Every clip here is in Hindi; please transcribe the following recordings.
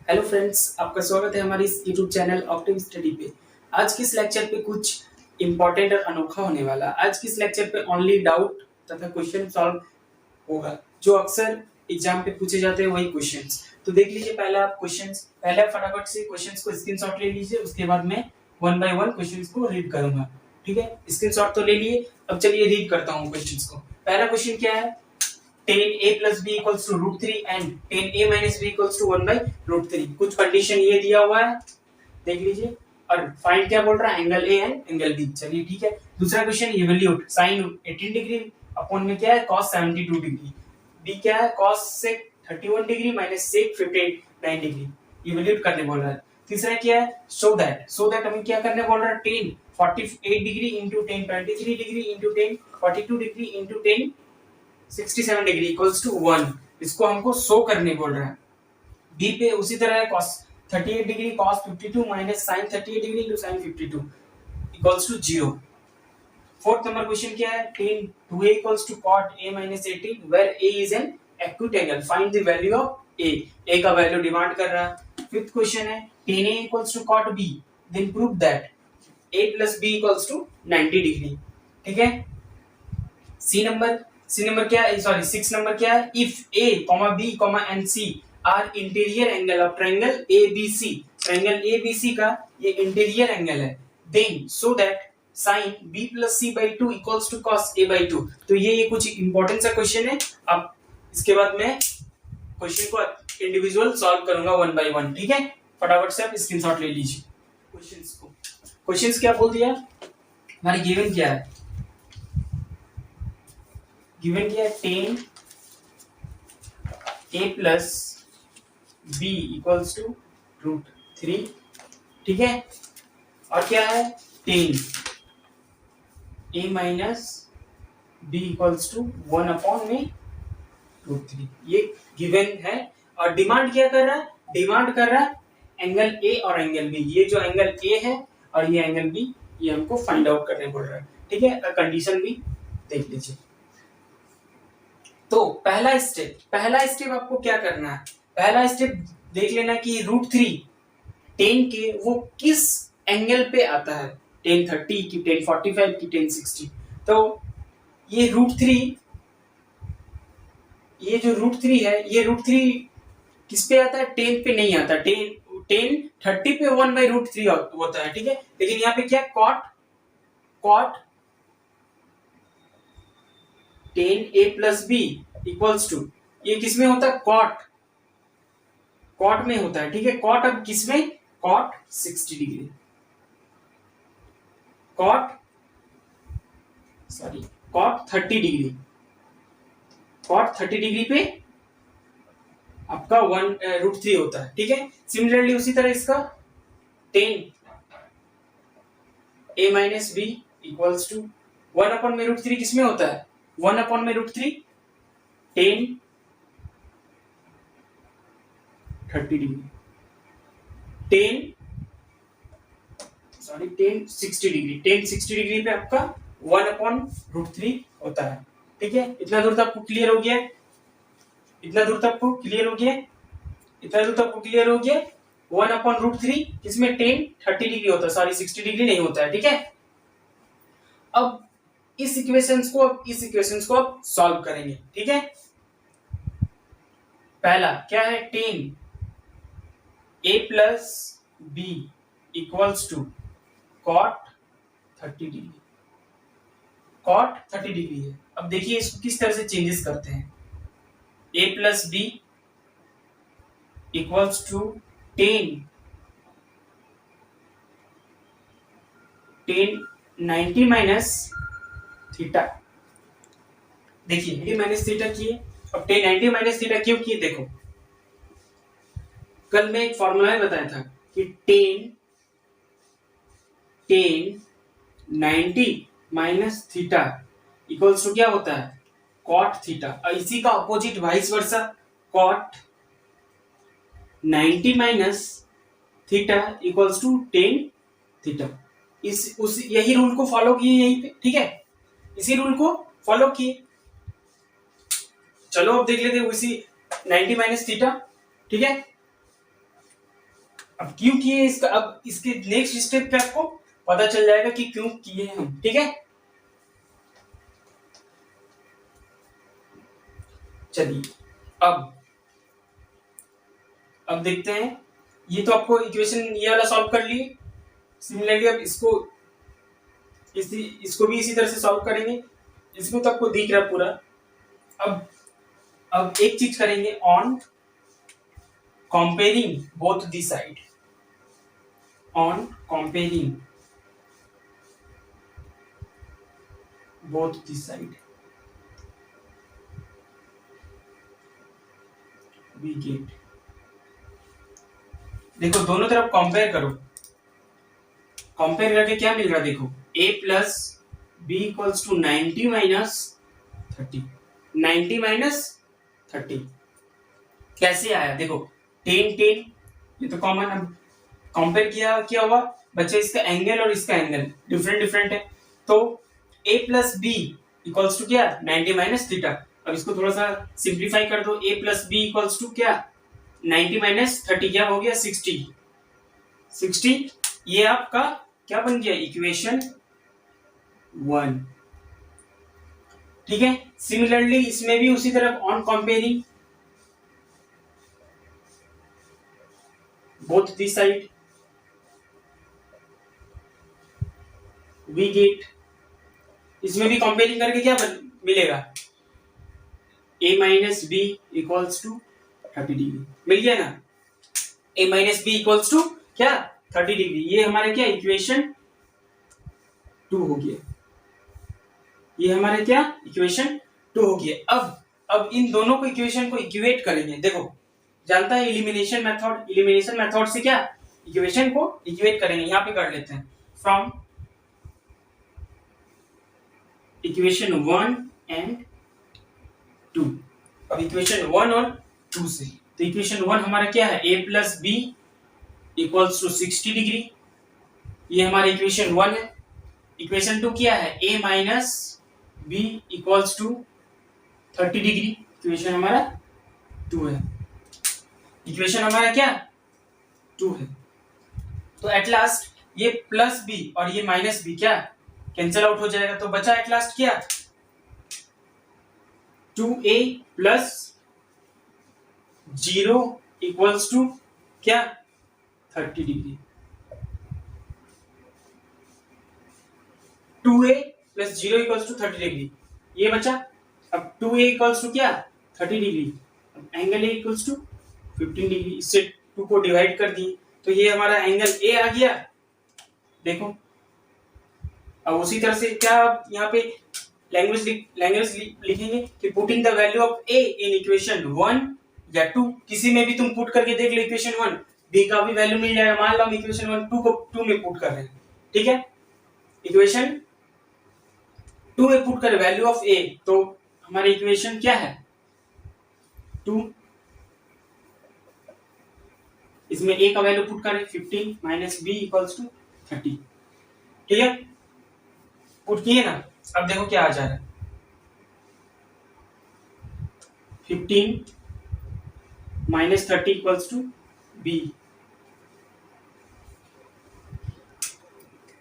हेलो फ्रेंड्स, आपका स्वागत है हमारे इस यूट्यूब चैनल ऑक्टिव स्टडी पे। आज के इस लेक्चर पे कुछ इंपॉर्टेंट और अनोखा होने वाला। आज के इस लेक्चर पे ओनली डाउट तथा क्वेश्चन सॉल्व होगा, जो अक्सर एग्जाम पे पूछे जाते हैं वही क्वेश्चंस। तो देख लीजिए पहले आप क्वेश्चंस, पहले आप फटाफट से क्वेश्चंस को स्क्रीनशॉट ले लीजिए, उसके बाद मैं वन बाय वन क्वेश्चंस को रीड करूंगा। ठीक है, स्क्रीनशॉट तो ले लिए, अब चलिए रीड करता हूँ क्वेश्चंस को। पहला क्वेश्चन क्या है? tan a plus b equals to root 3 and tan a minus b equals to 1 by root 3। कुछ कंडीशन ये दिया हुआ है, देख लीजिए। और फाइंड क्या बोल रहा है? Angle a and angle b। चलिए ठीक है। दूसरा question, evaluate sin 18 degree upon में क्या है? cos 72 degree. b क्या है? cos sec 31 degree minus sec 59 degree. Evaluate करने बोल रहा है। तीसरा क्या है? सो दैट हमें क्या करने बोल रहा है? tan 48 degree into tan 23 degree into tan 42 degree into tan 67 degree equals to 1। इसको हमको शो करने बोल रहा है। बी पे उसी तरह है, cos 38 degree cos 52 minus sin 38 degree into sin 52 equals to 0। Fourth number question क्या है? tan 2a equals to cot a minus 18 where a is an acute angle, find the value of a का वैल्यू डिमांड कर रहा है। फिफ्थ क्वेश्चन है tan a equals to cot b, then prove that a plus b equals to 90 degree. ठीक है। सी नंबर क्या है? सॉरी, 6 नंबर क्या है? If a, b, and c are interior angle of triangle ABC, triangle ABC का ये इंटीरियर एंगल है, then so that sin b plus c by 2 equals to cos a by 2। तो ये कुछ इंपॉर्टेंट सा क्वेश्चन है। अब इसके बाद मैं क्वेश्चन को इंडिविजुअल सॉल्व करूंगा वन बाय वन। ठीक है, फटाफट से आप स्क्रीनशॉट ले लीजिए क्वेश्चंस को। क्वेश्चंस क्या बोल दिया हमारे? गिवन क्या है? गिवन क्या है? tan a plus b equals to root 3। ठीक है। और क्या है? tan a minus b equals to 1 upon में root 3। ये गिवन है। और डिमांड क्या कर रहा है? डिमांड कर रहा है एंगल a और एंगल b। ये जो एंगल a है और ये एंगल b, ये हमको फाइंड आउट करने बोल रहा है। ठीक है, कंडीशन भी देख लीजिए। तो पहला स्टेप आपको क्या करना है? पहला स्टेप देख लेना कि रूट 3 tan के वो किस एंगल पे आता है, tan 30 की, tan 45 की, tan 60। तो ये रूट 3, ये जो रूट 3 है, ये रूट 3 किस पे आता है? tan पे नहीं आता। tan 30 पे 1 by रूट 3 होता है। ठीक है, लेकिन यहाँ पे क्या? cot tan a plus b equals to, ये किस में होता है? कॉट में होता है। ठीक है, कॉट अब किस में? Cot 60 degree, cot 30 degree, cot 30 degree पे आपका 1 रूट 3 होता है। ठीक है। सिमिलरली उसी तरह इसका tan a minus b equals to 1 upon में रूट 3 किस में होता है? 1 अपॉन में root 3 tan 30 degree, tan 60 degree, tan 60 degree पे आपका 1 अपॉन रूट 3 होता है। ठीक है, इतना दूर तक आपको क्लियर हो गया? इतना दूर तक आपको क्लियर हो गया? इतना दूर तक आपको क्लियर हो गया? 1 अपॉन रूट 3 इसमें tan 30 डिग्री होता है, सॉरी 60 डिग्री नहीं होता है। ठीक है। अब इस इक्वेशंस को आप सॉल्व करेंगे। ठीक है। पहला क्या है? tan a plus b equals to cot 30 degree, cot 30 degree है। अब देखिए इसको किस तरह से चेंजेस करते हैं। a plus b equals to tan 90 minus theta. देखिए 90 माइनस थीटा किए। अब tan 90 माइनस थीटा क्यों किए? देखो, कल मैं एक फॉर्मूला में बताया था कि tan 90 minus theta equals to क्या होता है? cot theta. और इसी का opposite vice versa, cot 90 minus theta equals to tan theta. यही रूल को फॉलो किए यहीं पे। ठीक है, इसी रूल को फॉलो किए। चलो अब देख लेते हैं उसी 90 माइनस थीटा। ठीक है, अब क्यों किए इसका, अब इसके नेक्स्ट स्टेप पे आपको पता चल जाएगा कि क्यों किए हम, ठीक है। चलिए अब देखते हैं, ये तो आपको इक्वेशन ये वाला सॉल्व कर लिए। सिमिलरली अब इसको भी इसी तरह से सॉल्व करेंगे। इसको तो आपको दिख रहा है पूरा। अब एक चीज करेंगे, on comparing both the side, on comparing both the side we get, देखो दोनों तरफ कंपेयर करो, कंपेयर करके क्या मिल रहा है देखो, a plus B equals to 90 minus 30, 90 minus 30 कैसे आया देखो, 10 10 ये तो कॉमन, अब कंपेयर किया क्या हुआ बच्चे, इसका एंगल और इसका एंगल डिफरेंट डिफरेंट है, तो a plus B equals to क्या 90 माइनस थीटा। अब इसको थोड़ा सा सिंप्लीफाई कर दो, a plus B equals to क्या 90 माइनस 30 क्या हो गया 60, 60 ये आपका क्या बन गया इक्वेशन 1, ठीक है। सिमिलरली इसमें भी उसी तरह on comparing both the side we get, इसमें भी कंपेयरिंग करके क्या मिलेगा, a minus B equals to 30 degree, मिल गया ना, a minus B equals to क्या 30 डिग्री, ये हमारे क्या इक्वेशन 2 हो गया, ये हमारे क्या इक्वेशन 2 हो गया। अब इन दोनों को इक्वेशन को इक्वेट करेंगे, देखो जानता है एलिमिनेशन मेथड, एलिमिनेशन मेथड से क्या इक्वेशन को इक्वेट करेंगे, यहां पे कर लेते हैं, फ्रॉम इक्वेशन 1 एंड 2, अब इक्वेशन 1 और 2 से, तो इक्वेशन 1 हमारा क्या है, a plus B equals to 60 degree, ये हमारा इक्वेशन 1 है। इक्वेशन 2 क्या है, a minus B equals to 30 degree, equation हमारा 2 है, इक्वेशन हमारा क्या 2 है। तो एट लास्ट ये प्लस बी और ये माइनस बी क्या कैंसिल आउट हो जाएगा, तो बचा एट लास्ट क्या 2a प्लस 0 इक्वल्स टू क्या 30 degree, 2a plus 0 equals to 30 degree ये बचा। अब 2a इक्वल्स टू क्या 30 डिग्री, अब angle a equals to 15 degree, इससे 2 को डिवाइड कर दिए तो ये हमारा एंगल a आ गया, देखो। अब उसी तरह से क्या यहाँ पे लैंग्वेज लिखेंगे कि putting the value of a in equation 1 या 2, किसी में भी तुम पुट करके देख लो, इक्वेशन 1 b का भी वैल्यू मिल जाएगा, मान लो हम इक्वेशन 1 2 को 2 में पुट कर रहे हैं, ठीक है, इक्वेशन 2 में पुट कर वैल्यू ऑफ a, तो हमारी इक्वेशन क्या है 2, इसमें a का वैल्यू पुट करें 15 माइनस b इक्वल्स टू 30, ठीक है, पुट किए ना। अब देखो क्या आ जा रहा है, 15 माइनस 30 इक्वल्स टू b,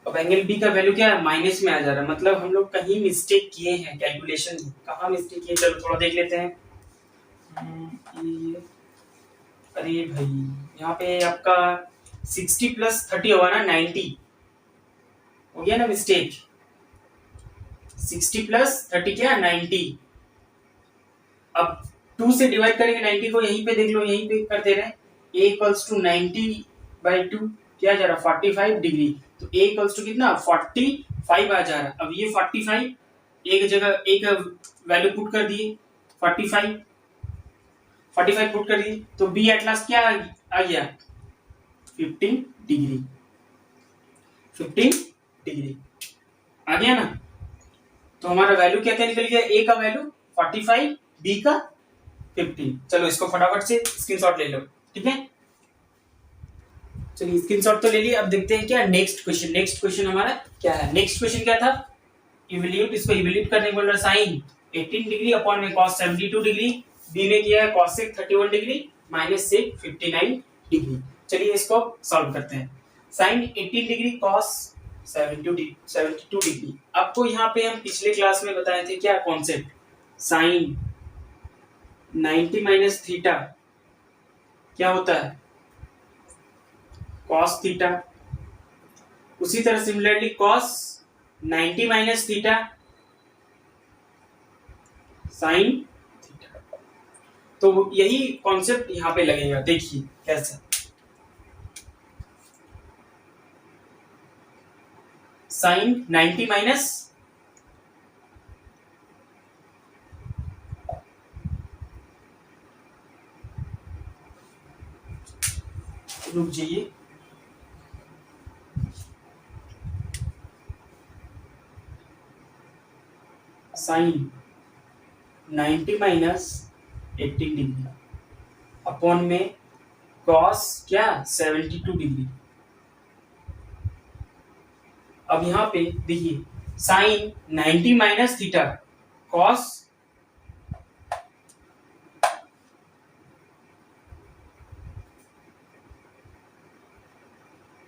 अब एंगल b का वैल्यू क्या है माइनस में आ जा रहा है, मतलब हम लोग कहीं मिस्टेक किए हैं कैलकुलेशन में, कहाँ मिस्टेक किए चलो थोड़ा देख लेते हैं। अरे भाई यहाँ पे आपका 60 प्लस 30 होगा ना 90, हो गया ना मिस्टेक, 60 प्लस 30 क्या 90, अब 2 से डिवाइड करेंगे 90 को, यहीं पे देख लो यहीं पे कर दे रहे हैं, a इक्वल्स टू 90/2 क्या जा रहा 45 डिग्री, तो a इक्वल्स टू कितना 45 आ जा रहा। अब ये 45 एक जगह एक वैल्यू पुट कर दिए 45 पुट कर दिए, तो b एट लास्ट क्या आ गया 15 डिग्री, 15 डिग्री आ गया ना, तो हमारा वैल्यू क्या क्या निकल गया, a का वैल्यू 45 b का 15। चलो इसको फटाफट से स्क्रीनशॉट ले लो, ठीक है, चलिए स्क्रीनशॉट तो ले लिया। अब देखते हैं क्या नेक्स्ट क्वेश्चन हमारा क्या है, नेक्स्ट क्वेश्चन क्या था, इवैल्यूएट, इसको इवैल्यूएट करने को बोल रहा साइन 18 डिग्री अपॉन में cos 72 डिग्री, b में किया है cos 31 डिग्री माइनस से 59 डिग्री। चलिए इसको सॉल्व करते हैं। Sine 18 degree cos 72 degree. आपको यहाँ पे हम पिछले क्लास में बताए थे क्या कॉन्सेप्ट, साइन 90 माइनस थीटा क्या होता है, कॉस थीटा। उसी तरह similarly cos 90 minus theta sine theta. तो यही कॉन्सेप्ट यहाँ पे लगेगा, देखिए कैसे। साइन 90 माइनस रुक जाइए, साइन 90 माइनस 18 डिग्री अपॉन में कॉस क्या 72 डिग्री। अब यहाँ पे देखिए साइन 90 माइनस थीटा कॉस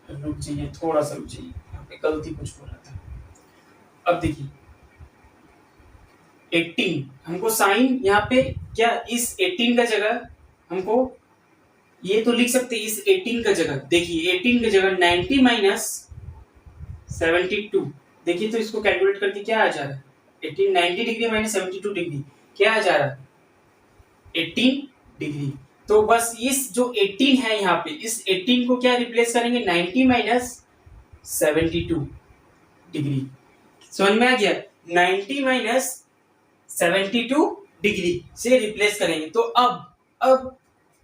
रुक जाइए, थोड़ा सा रुक जाइए, यहाँ पे गलती कुछ हो रहा था। अब देखिए 18 हमको साइन यहाँ पे क्या इस 18 का जगह हमको ये तो लिख सकते इस 18 का जगह, देखिए 18 का जगह 90 माइनस 72। देखिए तो इसको कैलकुलेट करके क्या आ जा रहा है, 18 90 डिग्री माइनस 72 डिग्री क्या आ जा रहा है 18 डिग्री। तो बस इस जो 18 है यहाँ पे इस 18 को क्या रिप्लेस करेंगे 90 माइनस 72 डिग्री। समझ में आ गया, 90 माइनस 72 डिग्री से रिप्लेस करेंगे। तो अब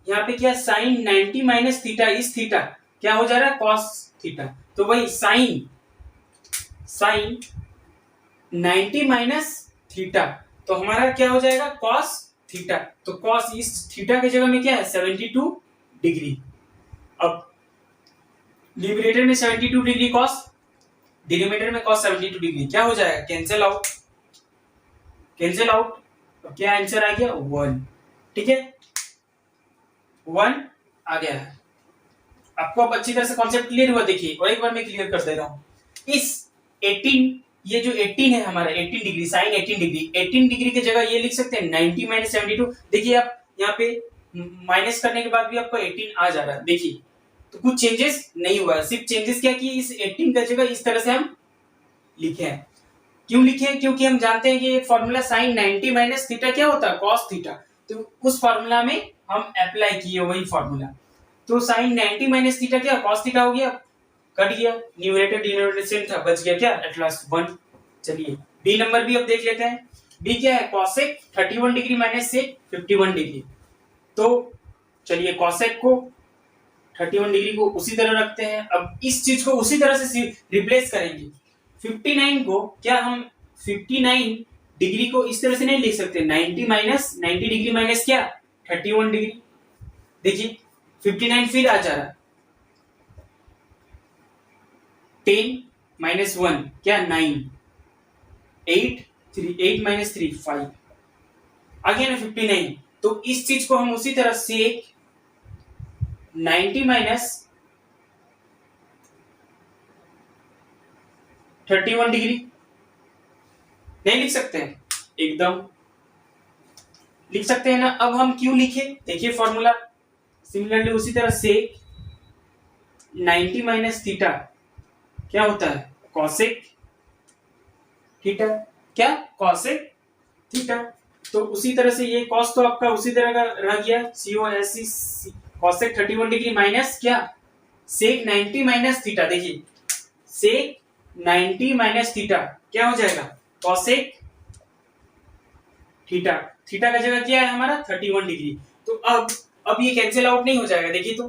यहाँ पे क्या साइन 90 माइनस थीटा इस थीटा क्या हो जा रहा है कॉस थीटा। तो वही साइन 90 माइनस थीटा तो हमारा क्या हो जाएगा कॉस थीटा। तो कॉस इस थीटा की जगह में क्या है 72 डिग्री। अब न्यूमरेटर में 72 डिग्री कॉस, डिनोमिनेटर में कॉस 72 डिग्री क्या हो जाएगा कैंसिल आउट, कैंसिल आउट। तो क्या आंसर आ गया 1। ठीक है 1 आ गया है। आपको अब अच्छी तरह से कॉन्सेप्ट क्लियर हुआ। देखिए और एक बार मैं क्लियर कर दे रहा हूं, इस 18 ये जो 18 है हमारा 18 डिग्री साइन 18 डिग्री 18 डिग्री की जगह ये लिख सकते हैं 90 माइनस 72। देखिए आप यहाँ पे माइनस करने के बाद भी आपको 18 आ जा रहा है। देखिए तो कुछ चेंजेस नहीं हुआ है, सिर्फ चेंजेस क्या किए इस 18 का जगह इस तरह से हम लिखे हैं। क्यों लिखे हैं, क्योंकि हम जानते हैं कि एक फॉर्मूला साइन 90 माइनस थीटा क्या होता है कॉस थीटा। तो उस फॉर्मूला में हम अप्लाई किए वही फॉर्मूला। तो साइन 90 माइनस थीटा क्या कॉस थीटा हो गया, कट गया, न्यूमरेटर डिनोमिनेटर सेम था, बच गया क्या एट लास्ट 1। चलिए डी नंबर भी अब देख लेते हैं। डी क्या है कॉसेक 31 डिग्री माइनस से 51 डिग्री। तो चलिए कॉसेक को 31 डिग्री को उसी तरह रखते हैं। अब इस चीज को उसी तरह से रिप्लेस करेंगे। 59 को क्या हम 59 डिग्री को इस तरह से नहीं लिख सकते 90 डिग्री माइनस क्या 31 डिग्री। देखिए 59 फिर आ जा रहा 10 माइनस 1 क्या 9 8 माइनस 3 5 आ गया ना 59। तो इस चीज को हम उसी तरह से 90 माइनस 31 डिग्री नहीं लिख सकते हैं, एकदम लिख सकते हैं ना। अब हम क्यों लिखे देखिए फॉर्मूला सिमिलरली उसी तरह से 90 माइनस थीटा क्या होता है कॉसेक थीटा, क्या कॉसेक थीटा। तो उसी तरह से ये कॉस तो आपका उसी तरह का रह गया COSC कॉसेक 31 डिग्री माइनस क्या सेक 90 माइनस थीटा। देखिए सेक 90 माइनस थीटा क्या हो जाएगा कॉसेक थीटा। थीटा का जगह क्या है हमारा 31 डिग्री। तो अब ये कैंसिल आउट नहीं हो जाएगा। देखिए तो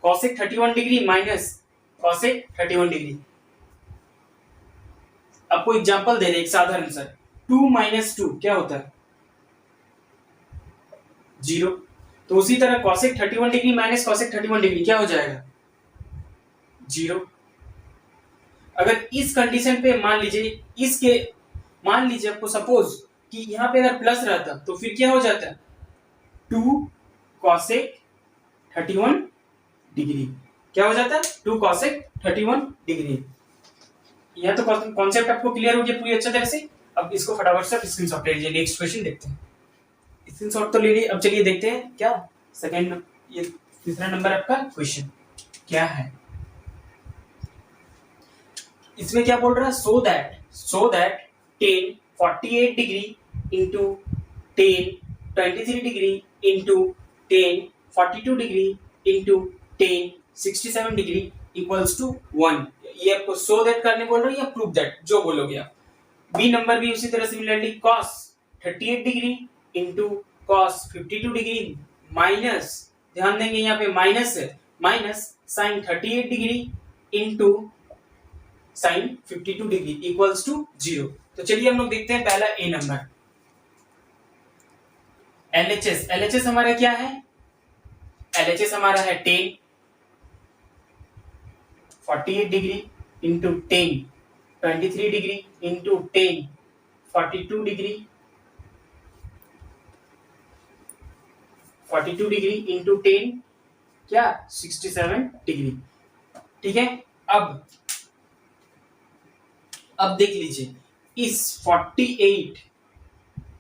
cosec 31 degree minus cosec 31 degree. आपको एग्जांपल दे रहे एक साधारण सा 2 माइनस 2 क्या होता है 0। तो उसी तरह cosec 31 degree minus cosec 31 degree क्या हो जाएगा 0। अगर इस कंडीशन पे मान लीजिए आपको सपोज कि यहाँ पे अगर प्लस रहता तो फिर क्या हो जाता 2 कॉसेक 31 डिग्री। क्या हो जाता है 2 cosec 31 डिग्री। यह तो कॉन्सेप्ट आपको क्लियर हो गया पूरी अच्छी तरह से। अब इसको फटाफट से स्क्रीनशॉट ले लीजिए। नेक्स्ट क्वेश्चन देखते हैं। स्क्रीनशॉट तो ले लिए, अब चलिए देखते हैं क्या सेकंड, ये तीसरा नंबर आपका क्वेश्चन क्या है। इसमें क्या बोल रहा है, so that tan 48 degree into tan 23 degree into tan 42 degree into tan 67 degree equals to 1। ये आपको सो दैट करने बोल रहा है या प्रूव दैट, जो बोलोगे आप। बी नंबर भी उसी तरह similarly cos 38 degree into cos 52 degree minus, ध्यान देंगे यहाँ पे माइनस है, minus sin 38 degree into sin 52 degree equals to 0। तो चलिए हम लोग देखते हैं पहला ए नंबर। LHS हमारा क्या है, LHS हमारा है tan 48 degree into tan 23 degree into tan 42 degree, 42 degree into tan क्या 67 डिग्री। ठीक है, अब देख लीजिए, इस 48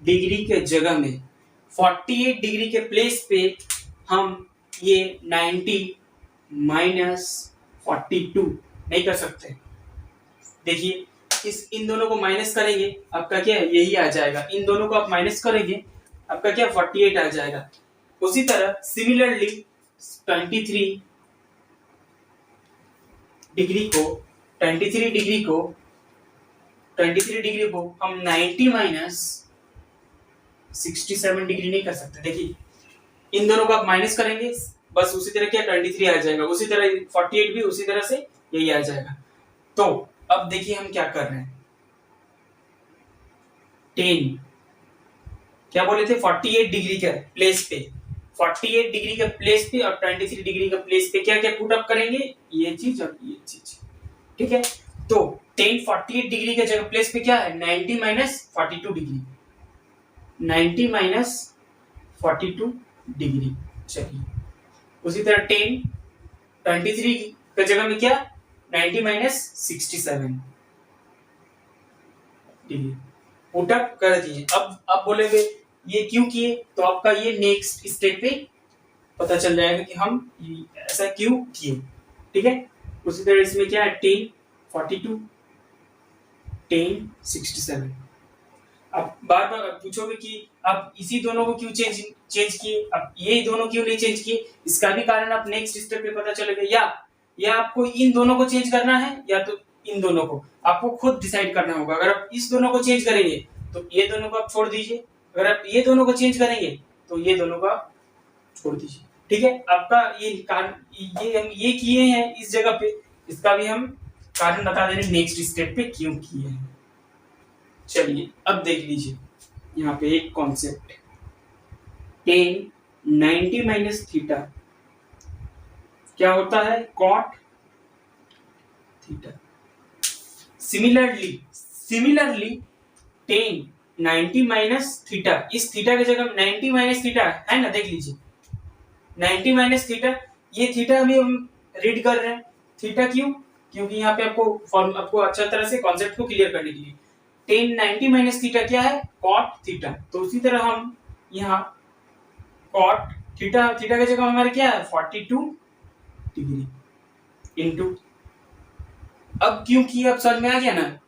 डिग्री के जगह में 48 डिग्री के प्लेस पे हम ये 90 माइनस 42 नहीं कर सकते। देखिए इन दोनों को माइनस करेंगे, आपका क्या है यही आ जाएगा। इन दोनों को आप माइनस करेंगे, आपका क्या 48 आ जाएगा। उसी तरह सिमिलरली 23 डिग्री को हम 90 माइनस 67 डिग्री नहीं कर सकते। देखिए इन दोनों को आप माइनस करेंगे, बस उसी तरह क्या 23 आ जाएगा, उसी तरह 48 भी उसी तरह से यही आ जाएगा। तो अब देखिए हम क्या कर रहे हैं, 10 क्या बोले थे 48 डिग्री के प्लेस पे, 48 डिग्री के प्लेस पे और 23 डिग्री के प्लेस पे क्या क्या पुट अप करेंगे, ये चीज और ये चीज। ठीक है, तो 10 48 डिग्री के जगह प्लेस पे क्या है 90 माइनस 42 डिग्री, 90 माइनस 42 डिग्री। चलिए उसी तरह 10 23 के जगह में क्या 90 माइनस 67 डिग्री पुट अप कर दीजिए। अब बोलेंगे ये क्यों किए, तो आपका ये नेक्स्ट स्टेप पे पता चल जाएगा कि हम ऐसा क्यों किए। ठीक है, उसी तरह इसमें क्या है 10 42 10 67। अब बार बार पूछोगे कि आप इसी दोनों को क्यों चेंज किए, अब ये दोनों क्यों नहीं चेंज किए, इसका भी कारण आप नेक्स्ट स्टेप पे पता चलेगा। या आपको इन दोनों को चेंज करना है या तो इन दोनों को, आपको खुद डिसाइड करना होगा। अगर आप इस दोनों को चेंज करेंगे तो ये दोनों को आप छोड़ दीजिए, अगर आप ये दोनों को चेंज करेंगे तो ये दोनों को आप छोड़ दीजिए। ठीक है, आपका ये कारण हम ये किए हैं इस जगह पे, इसका भी हम कारण बता दे रहे नेक्स्ट स्टेप पे क्यों किए हैं। चलिए अब देख लीजिए यहाँ पे एक कॉन्सेप्ट, tan 90 माइनस थीटा क्या होता है cot theta. Similarly tan 90 minus theta, इस थीटा की जगह 90 माइनस थीटा है ना, देख लीजिए 90 माइनस थीटा, ये थीटा अभी हम रीड कर रहे हैं। थीटा क्यों, क्योंकि यहाँ पे आपको अच्छा तरह से कॉन्सेप्ट को क्लियर करने के लिए tan 90 माइनस थीटा क्या है cot थीटा। तो उसी तरह हम यहाँ cot थीटा की जगह हमारे क्या है 42 डिग्री इनटू, अब क्यों किया अब समझ में आ गया ना।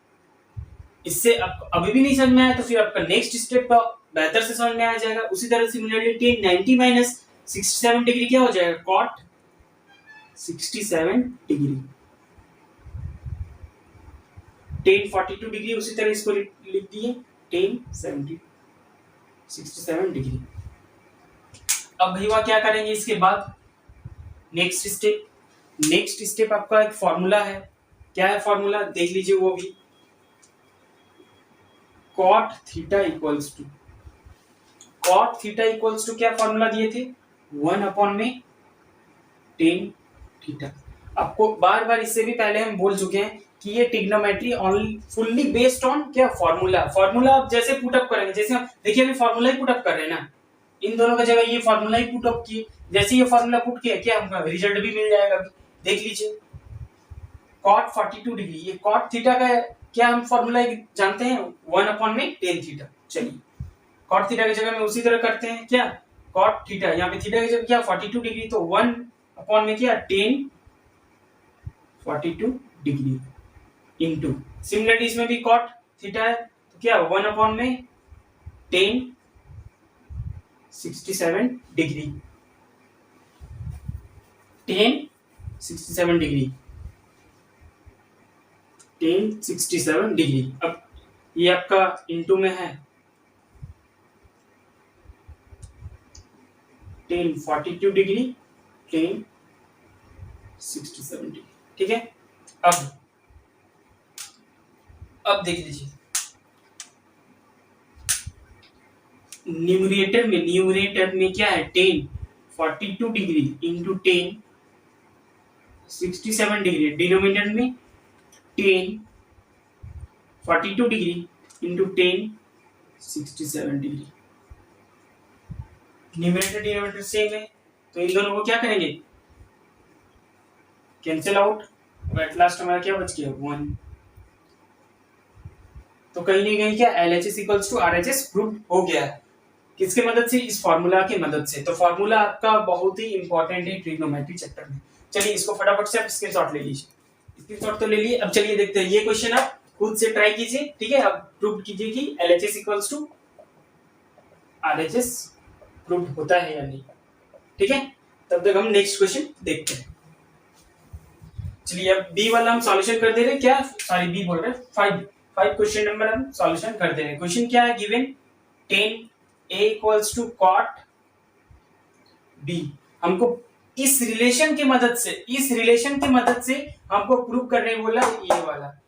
इससे आपको अभी भी नहीं समझ में आया तो फिर आपका नेक्स्ट स्टेप का बेहतर से समझ में आ जाएगा। उसी तरह सिमिलरली tan 90 माइनस 67 डिग्री क्या हो जाएगा cot 67 डिग्री, tan 42 डिग्री उसी तरह इसको लिख दिए tan 67 डिग्री। अब भैया क्या करेंगे इसके बाद नेक्स्ट स्टेप आपका एक फॉर्मूला है। क्या है फॉर्मूला देख लीजिए, वो भी cot थीटा इक्वल्स टू क्या फॉर्मूला दिए थे 1 अपॉन में tan थीटा। आपको बार बार इससे भी पहले हम बोल चुके हैं कि ये trigonometry only fully based on क्या फॉर्मूला आप जैसे पुट अप करेंगे, जैसे हम देखिए अभी फॉर्मूला ही पुट अप कर रहे हैं ना, इन दोनों का जगह ये फॉर्मूला ही पुट अप किए, जैसे ये फॉर्मूला पुट किया क्या हमका रिजल्ट भी मिल जाएगा। देख लीजिए cot 42 डिग्री, ये cot थीटा का क्या हम फॉर्मूला जानते हैं 1 में tan थीटा। चलिए cot थीटा की जगह में उसी तरह करते हैं क्या cot थीटा, यहाँ पे थीटा की जगह क्या 42 डिग्री, तो 1 में क्या tan 42 डिग्री इनटू, सिमिलरली इसमें भी cot थीटा है तो क्या 1 में tan 67 degree, tan 67 degree, tan 67 degree. अब ये आपका इनटू में है tan 42 डिग्री, tan 67 डिग्री, ठीक है। अब देख लीजिए न्यूमरेटर में क्या है tan 42 degree into tan 67 degree, denominator में tan 42 degree into tan 67 degree. Numerator denominator same है तो इन दोनों को क्या करेंगे कैंसिल आउट, और एट लास्ट हमारा क्या बच गया 1। तो कहीं ना कहीं क्या LHS equals to RHS prove हो गया है, किसके मदद से, इस फार्मूला की मदद से। तो फार्मूला आपका बहुत ही इंपॉर्टेंट है ट्रिग्नोमेट्री चैप्टर में। चलिए इसको फटाफट से आप स्क्रीनशॉट ले लीजिए, स्क्रीनशॉट तो ले लिए। अब चलिए देखते हैं ये क्वेश्चन आप खुद से ट्राई कीजिए, ठीक है। अब प्रूव कीजिए कि LHS equals to RHS prove होता है या नहीं, ठीक है। तब तक हम नेक्स्ट क्वेश्चन देखते हैं। चलिए अब बी वाला हम सॉल्यूशन कर दे रहे हैं, क्या सॉरी बी बोल रहे हैं, 5 क्वेश्चन नंबर हम सॉल्यूशन कर दे रहे हैं। क्वेश्चन क्या है given tan a equals to cot b। हमको इस रिलेशन की मदद से हमको प्रूव करने बोला ये वाला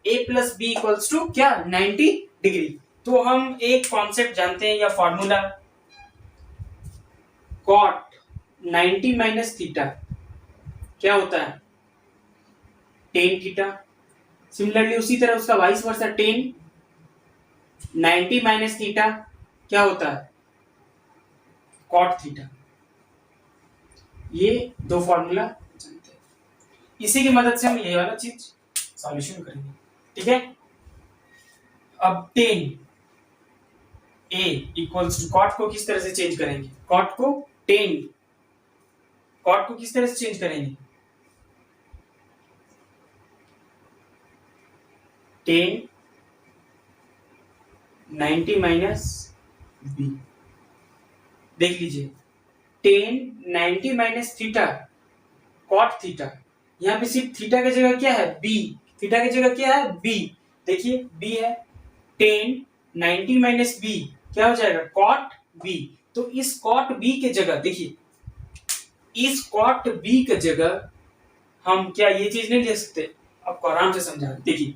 a plus B equals to क्या 90 डिग्री। तो हम एक कॉन्सेप्ट जानते हैं या फॉर्मूला cot 90 माइनस थीटा क्या होता है tan थीटा। सिमिलरली उसी तरह उसका vice versa tan 90 minus theta क्या होता है cot थीटा। ये दो फॉर्मूला जानते हैं, इसी की मदद से हम ये वाला चीज सॉल्यूशन करेंगे, ठीक है। अब tan a equals to cot को किस तरह से चेंज करेंगे, cot को किस तरह से चेंज करेंगे tan 90 माइनस b। देख लीजिए tan 90 minus theta cot theta, यहाँ पे सिर्फ थीटा की जगह क्या है b, थीटा की जगह क्या है b, देखिए b है tan 90 माइनस b क्या हो जाएगा cot b। तो इस cot b के जगह देखिए, इस cot b के जगह हम क्या ये चीज नहीं ले सकते, आपको आराम से समझा। देखिए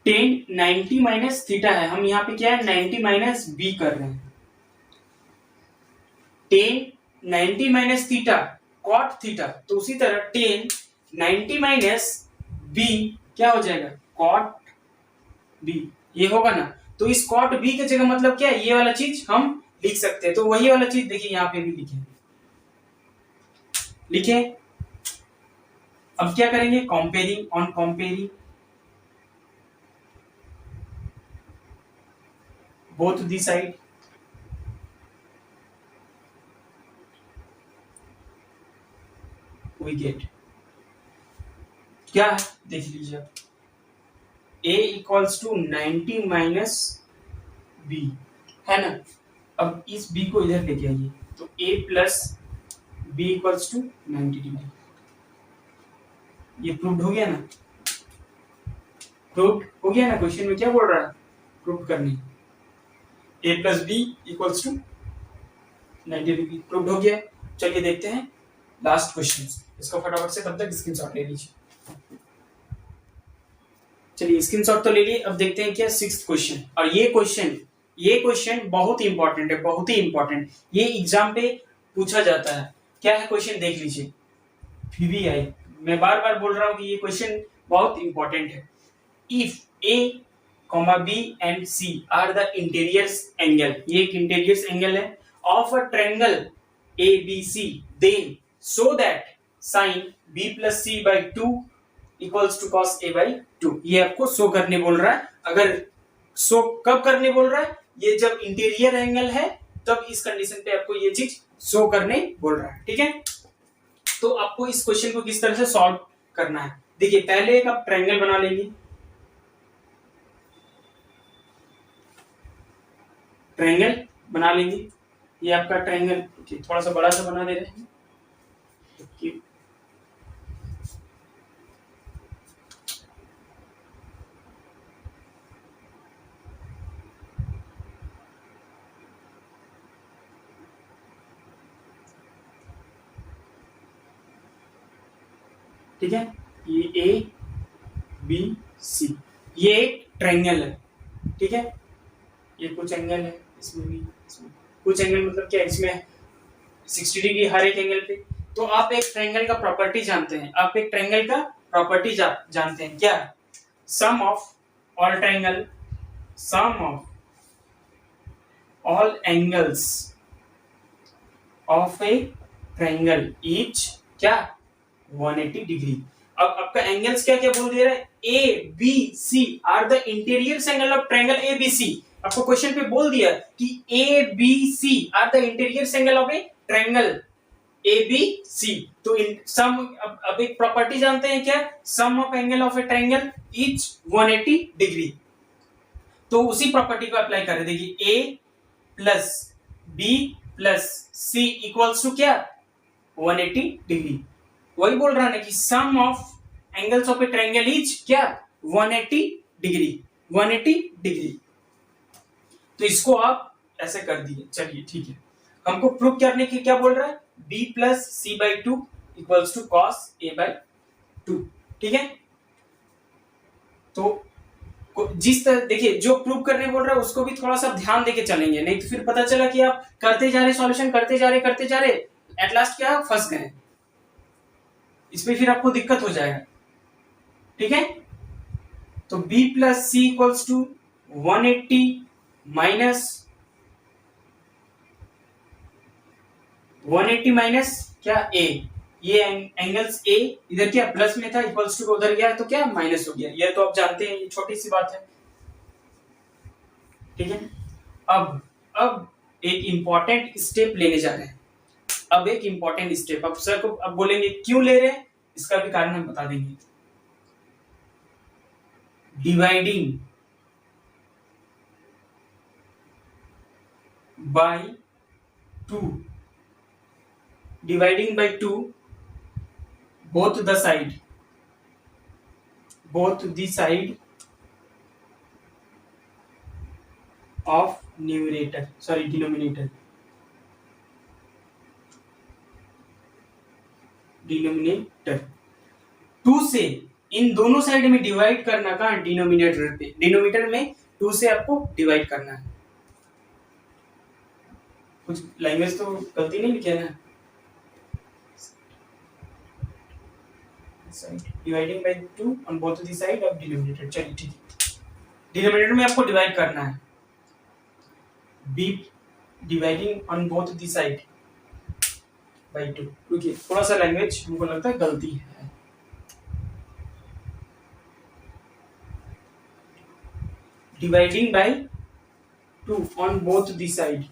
tan 90 माइनस थीटा है, हम यहाँ पे क्या है 90 माइनस b कर रहे हैं, tan 90 minus theta cot theta, तो उसी तरह tan 90 माइनस b क्या हो जाएगा cot b, ये होगा ना। तो इस cot b की जगह मतलब क्या है ये वाला चीज हम लिख सकते हैं, तो वही वाला चीज देखिए यहाँ पे भी लिखे। अब क्या करेंगे comparing both the side, we get क्या है देख लीजिए a equals to 90 minus b है ना। अब इस b को इधर लेके आइए तो a plus b equals to 90 degree, ये प्रूव्ड हो गया ना, क्वेश्चन में क्या बोल रहा है प्रूव करने, a plus B equals to 90 degree proved हो गया। चलिए देखते हैं लास्ट क्वेश्चन, इसको फटाफट से तब तक स्क्रीनशॉट ले लीजिए। चलिए स्क्रीनशॉट तो ले लिए, अब देखते हैं क्या 6th क्वेश्चन। और ये क्वेश्चन बहुत ही इंपॉर्टेंट है, बहुत ही इंपॉर्टेंट, ये एग्जाम पे पूछा जाता है। क्या है क्वेश्चन देख लीजिए, VBI, मैं बार बार बोल रहा हूं कि ये क्वेश्चन बहुत इंपॉर्टेंट है। If a comma b and c are the interiors angle, ये एक इंटीरियर्स एंगल है of a triangle A B c, then so that sine b plus c by two equals to cos a by two. ये आपको शो करने बोल रहा है। अगर शो कब करने बोल रहा है, ये जब इंटीरियर एंगल है तब इस कंडीशन पे आपको ये चीज शो करने बोल रहा है। ठीक है, तो आपको इस क्वेश्चन को किस तरह से सॉल्व करना है, देखिए पहले एक आप ट्रायंगल बना लेंगे, ट्रायंगल बना लेंगे। ये आपका ट्रायंगल थोड़ा सा बड़ा सा बना दे रहे हैं, ठीक है। ये ए बी सी, ये एक ट्रायंगल है, ठीक है। ये कुछ एंगल है, इसमें भी, इसमें कुछ एंगल मतलब क्या, इसमें 60 डिग्री हर एक एंगल पे। तो आप एक ट्रायंगल का प्रॉपर्टी जानते हैं, आप एक ट्रायंगल का प्रॉपर्टी जानते हैं क्या, sum of all triangle, sum of all angles of a triangle is क्या 180 डिग्री। अब आपका एंगल्स क्या क्या बोल दे रहा है, A B C are the interior angle of triangle A B C. आपको क्वेश्चन पे बोल दिया कि A B C are the interior angle of a triangle A B C. तो सम, अब एक प्रॉपर्टी जानते हैं क्या, sum of angle of a triangle is 180 degree. तो उसी प्रॉपर्टी को अप्लाई करें, देखिए A plus B plus C equals to क्या 180 डिग्री। वही बोल रहा है ना कि sum of angles of a triangle is क्या 180 डिग्री, 180 डिग्री। तो इसको आप ऐसे कर दिए, चलिए ठीक है। हमको प्रूव करने की क्या बोल रहा है, b plus c by two equals to cos a by two, ठीक है। तो जिस तरह देखिए जो प्रूव करने बोल रहा है उसको भी थोड़ा सा ध्यान देके चलेंगे, नहीं तो फिर पता चला कि आप करते जा रहे सॉल्यूशन, करते जा रहे एट लास्ट क्या फंस गए, इसमें फिर आपको दिक्कत हो जाएगा, ठीक है। तो b plus C equals to 180 minus 180 minus क्या a, ये एंगल्स a इधर क्या प्लस में था, इक्वल्स टू उधर गया तो क्या माइनस हो गया। ये तो आप जानते हैं, ये छोटी सी बात है, ठीक है। अब एक इंपॉर्टेंट स्टेप लेने जा रहे हैं, अब एक इंपॉर्टेंट स्टेप। अब सर को अब बोलेंगे क्यों ले रहे हैं, इसका भी कारण हम बता देंगे। Dividing by 2, dividing by 2 both the side of denominator denominator 2 से इन दोनों साइड में डिवाइड करना, कहां डिनोमिनेटर पे, डिनोमिनेटर में 2 से आपको डिवाइड करना है। कुछ लैंग्वेज तो गलती नहीं लिखा है ना, dividing by 2 on both the side of denominator. चलिए ठीक है, डिनोमिनेटर में आपको डिवाइड करना है, b dividing on both the side by 2। रुकिए थोड़ा सा लैंग्वेज हमको लगता है गलती है, dividing by 2 on both the side,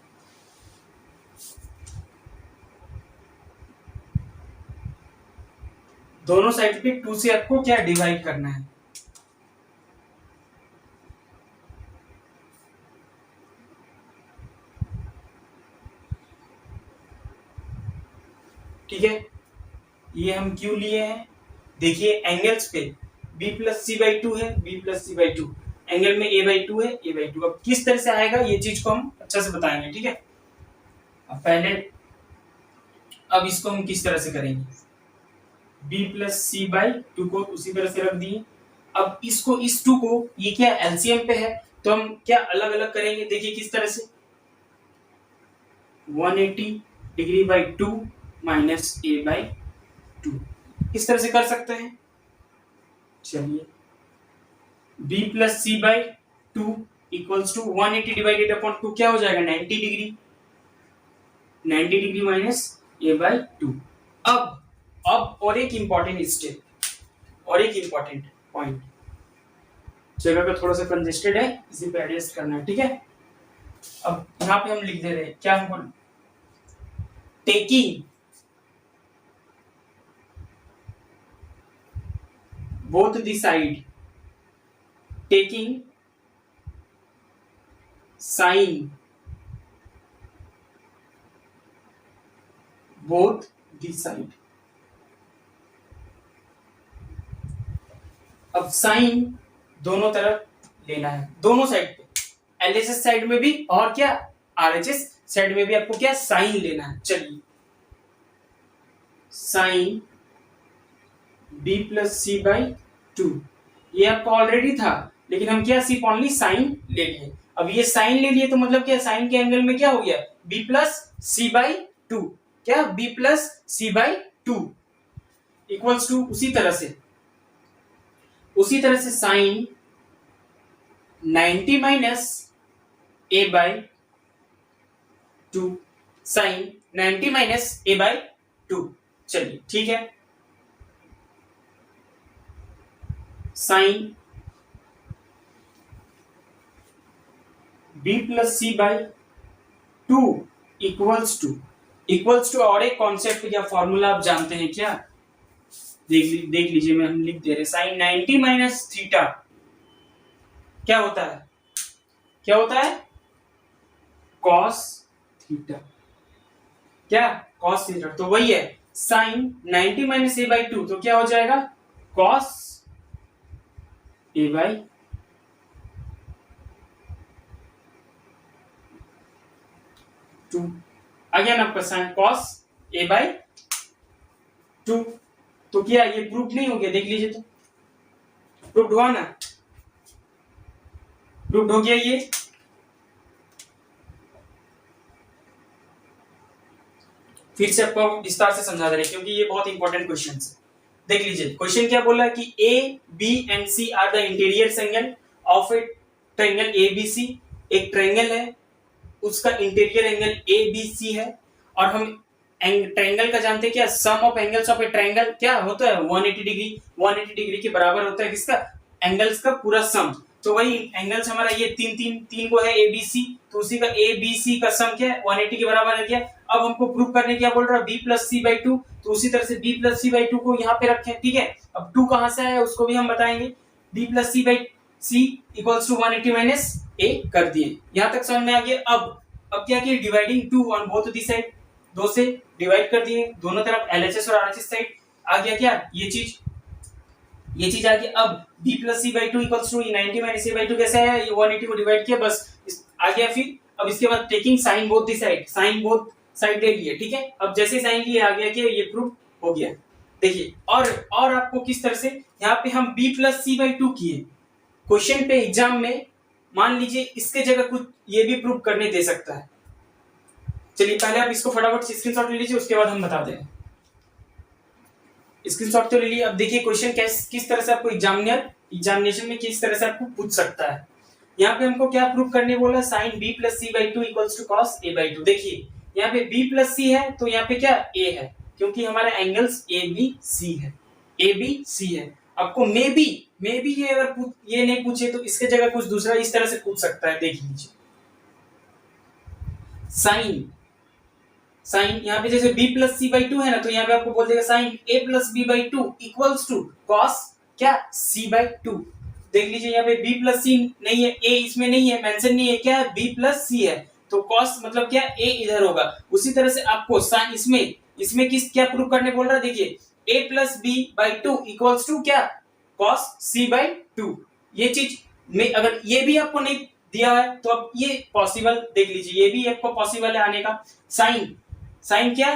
दोनों साइड पे 2 से आपको क्या डिवाइड करना है, ठीक है। ये हम क्यों लिए हैं, देखिए एंगल्स पे b plus c by two है, b plus c by two, angle में a बाई टू है, a बाई टू। अब किस तरह से आएगा ये चीज को हम अच्छा से बताएंगे, ठीक है। अब पहले अब इसको हम किस तरह से करेंगे, b plus c by two को उसी तरह से रख दिए। अब इसको इस 2 को, ये क्या एलसीएम पे है तो हम क्या अलग अलग करेंगे, देखिए किस तरह से 180 degree by 2 minus a by 2, इस तरह से कर सकते हैं। चलिए b plus c by 2 equals to 180 divided upon 2 क्या हो जाएगा 90 degree, 90 degree minus a by 2। अब और एक इंपॉर्टेंट स्टेप और एक इंपॉर्टेंट पॉइंट, जगह का थोड़ा सा कंजेस्टेड है, इसी पे एडजस्ट करना है, ठीक है। अब यहाँ पे हम लिख दे रहे हैं क्या, हमको taking both the side, taking sine both the side। अब साइन दोनों तरफ लेना है, दोनों साइड पे, एलएचएस साइड में भी और क्या आरएचएस साइड में भी आपको क्या साइन लेना है। चलिए sine b plus c by 2, ये आपका ऑलरेडी था, लेकिन हम क्या सिर्फ ओनली साइन ले लिए। अब ये साइन ले लिए तो मतलब क्या साइन के एंगल में क्या हो गया b प्लस सी बाई 2, क्या b plus c by 2 equals to उसी तरह से sine 90 minus a by 2, sine 90 minus a by 2। चलिए ठीक है, sine b plus c by 2 equals to और एक कॉन्सेप्ट या फॉर्मूला आप जानते हैं क्या, देख लीजिए, मैं हम लिख दे रहे, साइन 90 माइनस थीटा क्या होता है कॉस थीटा, क्या कॉस थीटा, तो वही है साइन 90 माइनस a बाई 2, तो क्या हो जाएगा कॉस a बाई 2 आ गया ना आपका साइन कॉस a बाई 2। तो क्या ये प्रूफ नहीं हो गया, देख लीजिए, तो प्रूफ हुआ ना, प्रूफ हो गया ये। फिर से आपको विस्तार से समझा दे रहे क्योंकि ये बहुत इंपॉर्टेंट क्वेश्चन है। देख लीजिए क्वेश्चन क्या बोला कि ए b and c are the interior angle of a triangle ABC, एक ट्रायंगल है उसका इंटीरियर एंगल एबीसी है, और हम ट्रायंगल का जानते हैं क्या, sum of angles of a triangle क्या होता है 180 डिग्री, 180 डिग्री के बराबर होता है किसका, एंगल्स का पूरा सम। तो वही एंगल्स हमारा ये तीन को है एबीसी, तो उसी का एबीसी का सम क्या है 180 के बराबर है क्या। अब हमको प्रूव करने क्या बोल रहा है b प्लस सी बाई 2, तो उसी तरह से b प्लस सी बाई 2 को यहाँ पे रखें, ठीक है। अब 2 कहां से आया उसको भी हम बताएंगे, b plus c by c equals to 180 minus a कर दिए, यहां तक समझ में आ गया। अब क्या किया, dividing 2 on both the side, 2 से डिवाइड कर दिए दोनों तरफ, एलएचएस और आरएचएस साइड आ गया क्या, ये चीज आ गया। अब b plus c by 2 equals to 90 minus a by 2 कैसे आया, ये 180 को डिवाइड किया बस आ गया। फिर अब इसके बाद taking sine both the side, sine both side ले लिए, ठीक है। अब जैसे साइन लिए आ गया कि ये प्रूफ हो गया। देखिए और आपको किस तरह से यहाँ पे हम b प्लस सी बाई 2 किए, क्वेश्चन पे एग्जाम में मान लीजिए इसके जगह कुछ ये भी प्रूफ करने दे सकता है। चलिए पहले आप इसको फटाफट स्क्रीनशॉट ले लीजिए, उसके बाद हम बता दें। स्क्रीनशॉट तो ले लिए। अब देखिए क्वेश्चन किस तरह से आपको एग्जामिनेशन में किस तरह से आपको पूछ सकता है। यहाँ पे हमको क्या प्रूफ करने बोला, sine b plus c by 2 equals to cos a by 2। देखिए यहाँ पे b प्लस सी है तो यहाँ पे क्या a है, क्योंकि हमारा एंगल्स a b c है। आपको मे बी ये अगर ये नहीं पूछे तो इसके जगह कुछ दूसरा इस तरह से पूछ सकता है। देख लीजिए साइन यहाँ पे जैसे b प्लस सी बाई 2 है ना, तो यहाँ पे आपको बोल देगा sine a plus b by 2 equals to cos क्या c बाई 2। देख लीजिए यहाँ पे b प्लस c नहीं है, a इसमें नहीं है, मेंशन नहीं है, क्या है b प्लस c है, तो cos मतलब क्या a इधर होगा। उसी तरह से आपको साइन इसमें किस क्या प्रूव करने बोल रहा है, देखिए a plus b by 2 equals to क्या cos c बाई 2। ये चीज में अगर ये भी आपको नहीं दिया है तो अब ये पॉसिबल, देख लीजिए ये भी आपको पॉसिबल है आने का। साइन क्या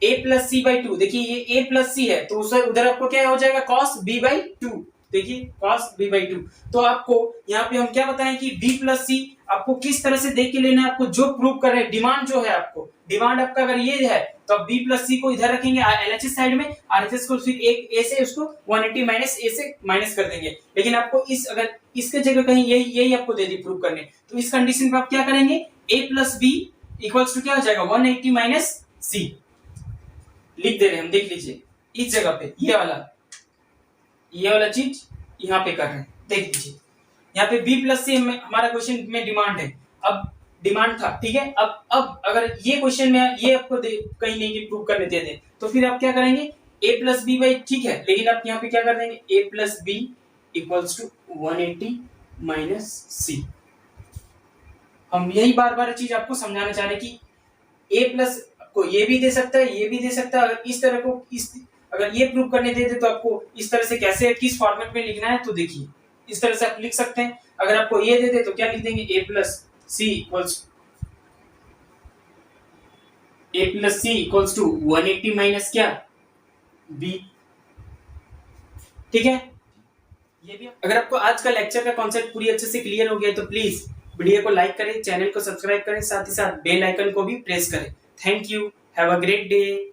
a प्लस सी बाई 2, देखिए ये a प्लस सी है तो उधर आपको क्या हो जाएगा cos b बाई 2, देखिए cos b बाई 2। तो आपको यहाँ पे हम क्या बताएं कि b प्लस सी आपको किस तरह से देख के लेना है, आपको जो प्रूव कर रहे हैं, डिमांड जो है आपको, डिमांड आपका अगर ये है तो अब b प्लस सी को इधर रखेंगे एलएचएस साइड में, आरएचएस को फिर एक ए से उसको 180 माइनस ए से माइनस कर देंगे। लेकिन आपको इस अगर इसके जगह कहीं यही आपको दे दी प्रूव करने, तो इस कंडीशन पे आप क्या करेंगे, a plus B equals to क्या हो जाएगा 180 माइनस सी लिख दे रहे हैं हम, देख लीजिए इस जगह पे ये वाला चीज यहाँ पे कर रहे हैं, देख लीजिए यहाँ पे b प्लस सी हमारा क्वेश्चन में डिमांड है, अब डिमांड था, ठीक है। अब अगर ये क्वेश्चन में ये आपको कहीं नहीं कि प्रूव करने दे दे, तो फिर आप क्या करेंगे, a प्लस बी भाई ठीक है, लेकिन आप यहाँ पे क्या कर देंगे, a plus B equals to 180 minus C. हम यही बार बार चीज आपको समझाना चाह रहे कि a प्लस को ये भी दे सकता है, ये भी दे सकता है, अगर इस तरह को अगर ये प्रूव करने दे दे तो आपको इस तरह से कैसे किस फॉर्मेट में लिखना है, तो देखिए इस तरह से आप लिख सकते हैं। अगर आपको ये दे दे तो क्या लिख देंगे, a plus C equals to 180 minus क्या b, ठीक है। ये भी अगर आपको आज का लेक्चर का कॉन्सेप्ट पूरी अच्छे से क्लियर हो गया तो प्लीज वीडियो को लाइक करें, चैनल को सब्सक्राइब करें, साथ ही साथ बेल आइकन को भी प्रेस करें। Thank you, have a great day.